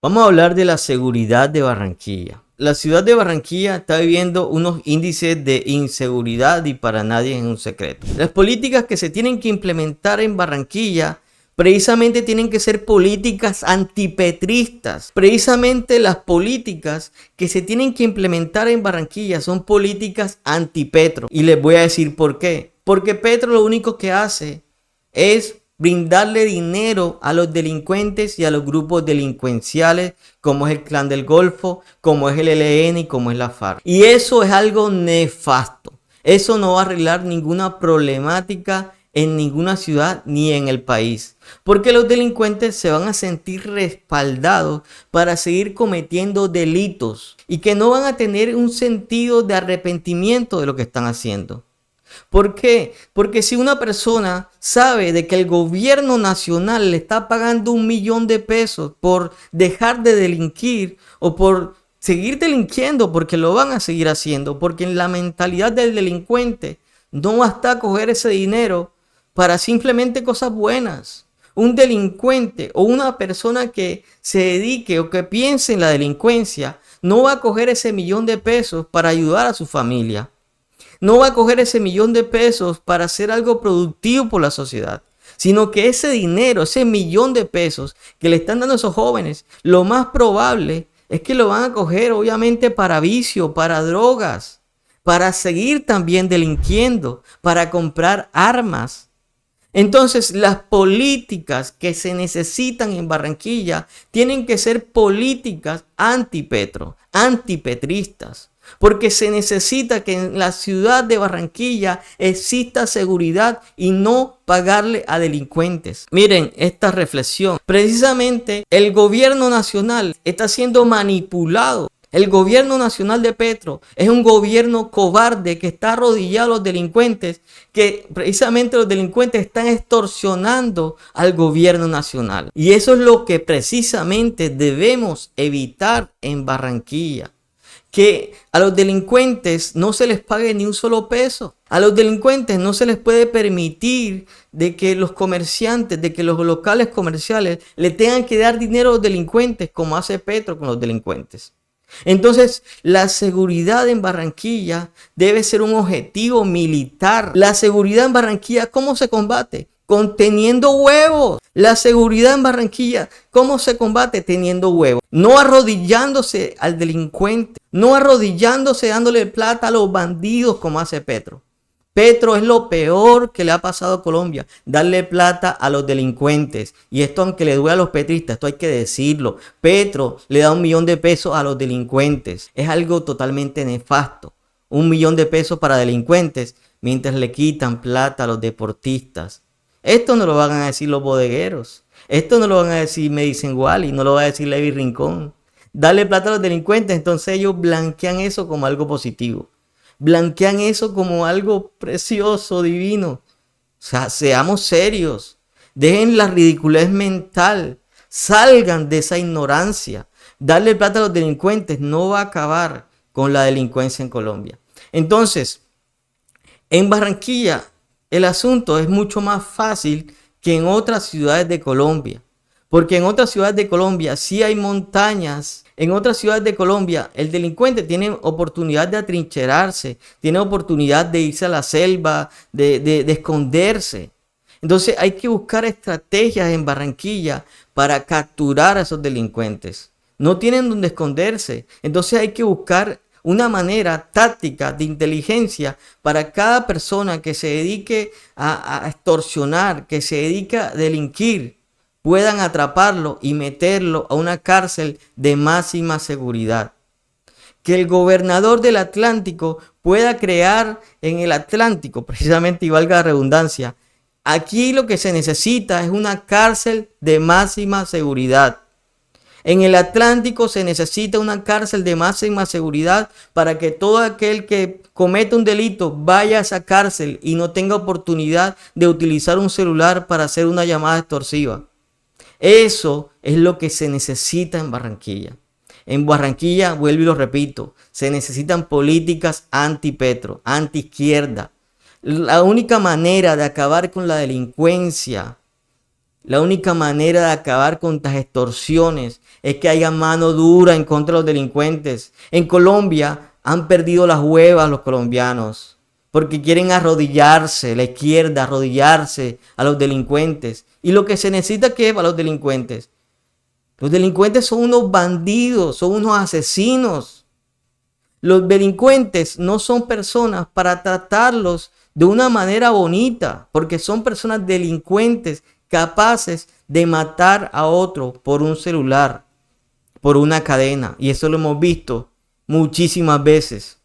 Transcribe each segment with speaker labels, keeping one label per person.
Speaker 1: Vamos a hablar de la seguridad de Barranquilla. La ciudad de Barranquilla está viviendo unos índices de inseguridad y para nadie es un secreto. Las políticas que se tienen que implementar en Barranquilla precisamente tienen que ser políticas antipetristas. Precisamente las políticas que se tienen que implementar en Barranquilla son políticas antipetro. Y les voy a decir por qué. Porque Petro lo único que hace es brindarle dinero a los delincuentes y a los grupos delincuenciales, como es el Clan del Golfo, como es el ELN y como es la FARC. Y eso es algo nefasto. Eso no va a arreglar ninguna problemática en ninguna ciudad ni en el país, porque los delincuentes se van a sentir respaldados para seguir cometiendo delitos y que no van a tener un sentido de arrepentimiento de lo que están haciendo. ¿Por qué? Porque si una persona sabe de que el gobierno nacional le está pagando 1 millón de pesos por dejar de delinquir o por seguir delinquiendo, porque lo van a seguir haciendo, porque en la mentalidad del delincuente no basta coger ese dinero para simplemente cosas buenas. Un delincuente o una persona que se dedique o que piense en la delincuencia no va a coger ese 1 millón de pesos para ayudar a su familia. No va a coger ese 1 millón de pesos para hacer algo productivo por la sociedad, sino que ese dinero, ese 1 millón de pesos que le están dando a esos jóvenes, lo más probable es que lo van a coger obviamente para vicio, para drogas, para seguir también delinquiendo, para comprar armas. Entonces, las políticas que se necesitan en Barranquilla tienen que ser políticas antipetro, antipetristas. Porque se necesita que en la ciudad de Barranquilla exista seguridad y no pagarle a delincuentes. Miren esta reflexión. Precisamente el gobierno nacional está siendo manipulado. El gobierno nacional de Petro es un gobierno cobarde que está arrodillado a los delincuentes, que precisamente los delincuentes están extorsionando al gobierno nacional. Y eso es lo que precisamente debemos evitar en Barranquilla. Que a los delincuentes no se les pague ni un solo peso. A los delincuentes no se les puede permitir de que los comerciantes, de que los locales comerciales le tengan que dar dinero a los delincuentes como hace Petro con los delincuentes. Entonces, la seguridad en Barranquilla debe ser un objetivo militar. La seguridad en Barranquilla, ¿cómo se combate? Conteniendo huevos. La seguridad en Barranquilla, ¿cómo se combate? Teniendo huevos. No arrodillándose al delincuente. No arrodillándose dándole plata a los bandidos como hace Petro. Petro es lo peor que le ha pasado a Colombia, darle plata a los delincuentes. Y esto, aunque le duele a los petristas, esto hay que decirlo. Petro le da 1 millón de pesos a los delincuentes. Es algo totalmente nefasto. 1 millón de pesos para delincuentes mientras le quitan plata a los deportistas. Esto no lo van a decir los bodegueros. Esto no lo van a decir Medicine Wally, no lo va a decir Levi Rincón. Darle plata a los delincuentes, entonces ellos blanquean eso como algo positivo. Blanquean eso como algo precioso, divino. O sea, seamos serios. Dejen la ridiculez mental. Salgan de esa ignorancia. Darle plata a los delincuentes no va a acabar con la delincuencia en Colombia. Entonces, en Barranquilla, el asunto es mucho más fácil que en otras ciudades de Colombia. Porque en otras ciudades de Colombia sí hay montañas. En otras ciudades de Colombia el delincuente tiene oportunidad de atrincherarse, tiene oportunidad de irse a la selva, de esconderse. Entonces hay que buscar estrategias en Barranquilla para capturar a esos delincuentes. No tienen donde esconderse. Entonces hay que buscar una manera táctica de inteligencia para cada persona que se dedique a extorsionar, que se dedique a delinquir, puedan atraparlo y meterlo a una cárcel de máxima seguridad. Que el gobernador del Atlántico pueda crear en el Atlántico, precisamente, y valga la redundancia, aquí lo que se necesita es una cárcel de máxima seguridad. En el Atlántico se necesita una cárcel de máxima seguridad para que todo aquel que cometa un delito vaya a esa cárcel y no tenga oportunidad de utilizar un celular para hacer una llamada extorsiva. Eso es lo que se necesita en Barranquilla. En Barranquilla, vuelvo y lo repito, se necesitan políticas anti-Petro, anti-izquierda. La única manera de acabar con la delincuencia, La única manera de acabar con estas extorsiones es que haya mano dura en contra de los delincuentes. En Colombia han perdido las huevas los colombianos porque quieren arrodillarse, la izquierda, arrodillarse a los delincuentes. Y lo que se necesita, ¿qué es para los delincuentes? Los delincuentes son unos bandidos, son unos asesinos. Los delincuentes no son personas para tratarlos de una manera bonita, porque son personas delincuentes capaces de matar a otro por un celular, por una cadena. Y eso lo hemos visto muchísimas veces.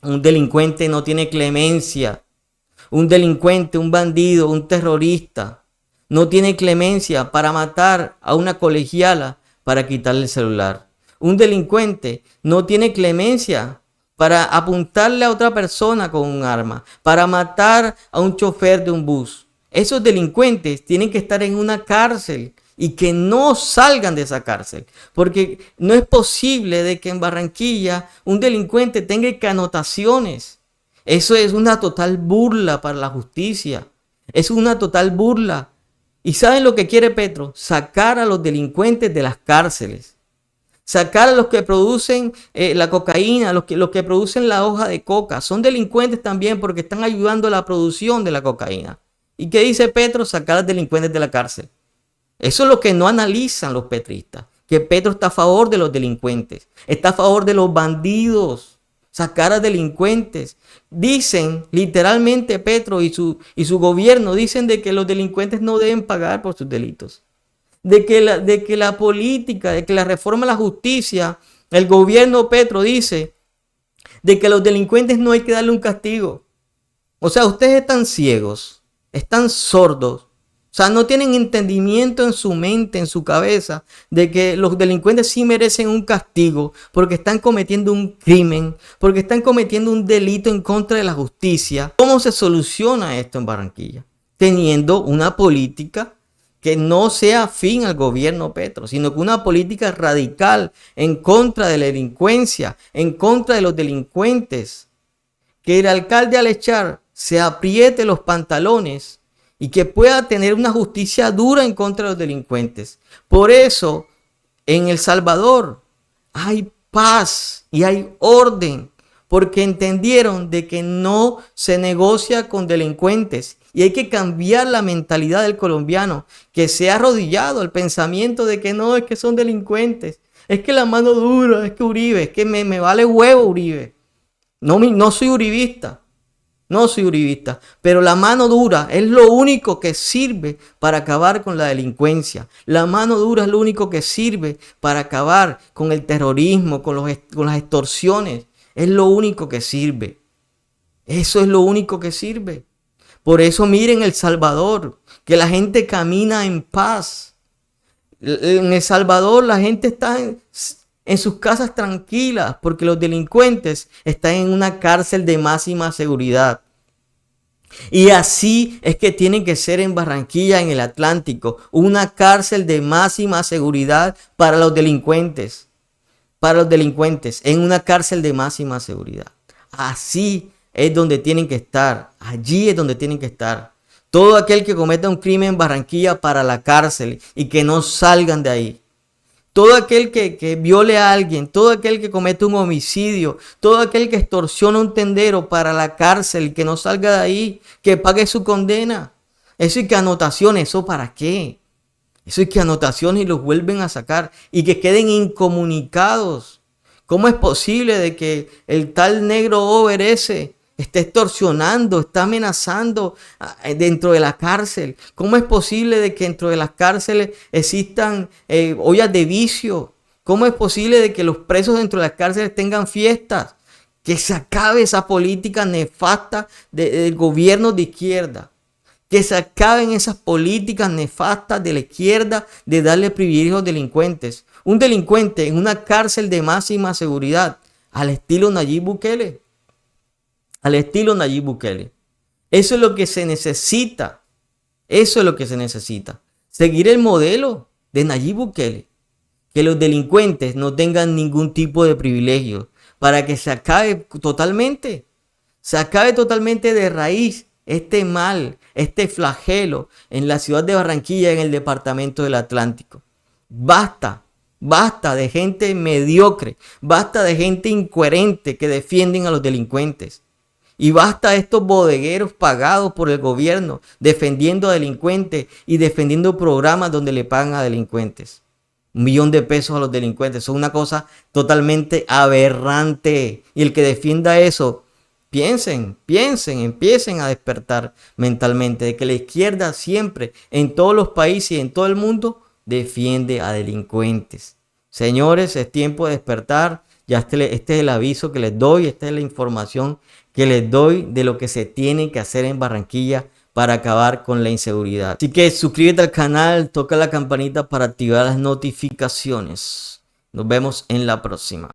Speaker 1: Un delincuente no tiene clemencia. Un delincuente, un bandido, un terrorista no tiene clemencia para matar a una colegiala para quitarle el celular. Un delincuente no tiene clemencia para apuntarle a otra persona con un arma, para matar a un chofer de un bus. Esos delincuentes tienen que estar en una cárcel y que no salgan de esa cárcel. Porque no es posible de que en Barranquilla un delincuente tenga anotaciones. Eso es una total burla para la justicia. Es una total burla. ¿Y saben lo que quiere Petro? Sacar a los delincuentes de las cárceles. Sacar a los que producen la cocaína, los que producen la hoja de coca. Son delincuentes también porque están ayudando a la producción de la cocaína. ¿Y qué dice Petro? Sacar a los delincuentes de la cárcel. Eso es lo que no analizan los petristas. Que Petro está a favor de los delincuentes. Está a favor de los bandidos. Sacar a delincuentes. Dicen, literalmente Petro y su gobierno dicen de que los delincuentes no deben pagar por sus delitos. De que la política, de que la reforma de la justicia, el gobierno Petro dice de que a los delincuentes no hay que darle un castigo. O sea, ustedes están ciegos, están sordos. O sea, no tienen entendimiento en su mente, en su cabeza, de que los delincuentes sí merecen un castigo porque están cometiendo un crimen, porque están cometiendo un delito en contra de la justicia. ¿Cómo se soluciona esto en Barranquilla? Teniendo una política que no sea afín al gobierno Petro, sino que una política radical en contra de la delincuencia, en contra de los delincuentes. Que el alcalde al echar se apriete los pantalones y que pueda tener una justicia dura en contra de los delincuentes. Por eso, en El Salvador hay paz y hay orden, porque entendieron de que no se negocia con delincuentes. Y hay que cambiar la mentalidad del colombiano, que se ha arrodillado al pensamiento de que no, es que son delincuentes. Es que la mano dura, es que Uribe, es que me vale huevo Uribe. No soy uribista. No soy uribista, pero la mano dura es lo único que sirve para acabar con la delincuencia. La mano dura es lo único que sirve para acabar con el terrorismo, con las extorsiones. Es lo único que sirve. Eso es lo único que sirve. Por eso miren El Salvador, que la gente camina en paz. En El Salvador la gente está en sus casas tranquilas porque los delincuentes están en una cárcel de máxima seguridad. Y así es que tiene que ser en Barranquilla, en el Atlántico, una cárcel de máxima seguridad para los delincuentes. Para los delincuentes, en una cárcel de máxima seguridad. Así es donde tienen que estar. Allí es donde tienen que estar. Todo aquel que cometa un crimen en Barranquilla para la cárcel y que no salgan de ahí. Todo aquel que viole a alguien, todo aquel que comete un homicidio, todo aquel que extorsiona a un tendero para la cárcel y que no salga de ahí, que pague su condena. Eso y que anotaciones, ¿eso para qué? Eso y que anotaciones y los vuelven a sacar y que queden incomunicados. ¿Cómo es posible de que el tal negro over ese esté extorsionando, está amenazando dentro de la cárcel? ¿Cómo es posible de que dentro de las cárceles existan ollas de vicio? ¿Cómo es posible de que los presos dentro de las cárceles tengan fiestas? Que se acabe esa política nefasta del gobierno de izquierda. Que se acaben esas políticas nefastas de la izquierda de darle privilegios a los delincuentes. Un delincuente en una cárcel de máxima seguridad, al estilo Nayib Bukele. Al estilo Nayib Bukele. Eso es lo que se necesita. Eso es lo que se necesita. Seguir el modelo de Nayib Bukele. Que los delincuentes no tengan ningún tipo de privilegio. Para que se acabe totalmente. Se acabe totalmente de raíz este mal, este flagelo en la ciudad de Barranquilla, en el departamento del Atlántico. Basta, basta de gente mediocre, basta de gente incoherente que defienden a los delincuentes. Y basta de estos bodegueros pagados por el gobierno defendiendo a delincuentes y defendiendo programas donde le pagan a delincuentes. 1 millón de pesos a los delincuentes. Eso es una cosa totalmente aberrante. Y el que defienda eso, piensen, empiecen a despertar mentalmente de que la izquierda siempre, en todos los países y en todo el mundo, defiende a delincuentes. Señores, es tiempo de despertar. Ya este es el aviso que les doy, esta es la información que les doy de lo que se tiene que hacer en Barranquilla para acabar con la inseguridad. Así que suscríbete al canal, toca la campanita para activar las notificaciones. Nos vemos en la próxima.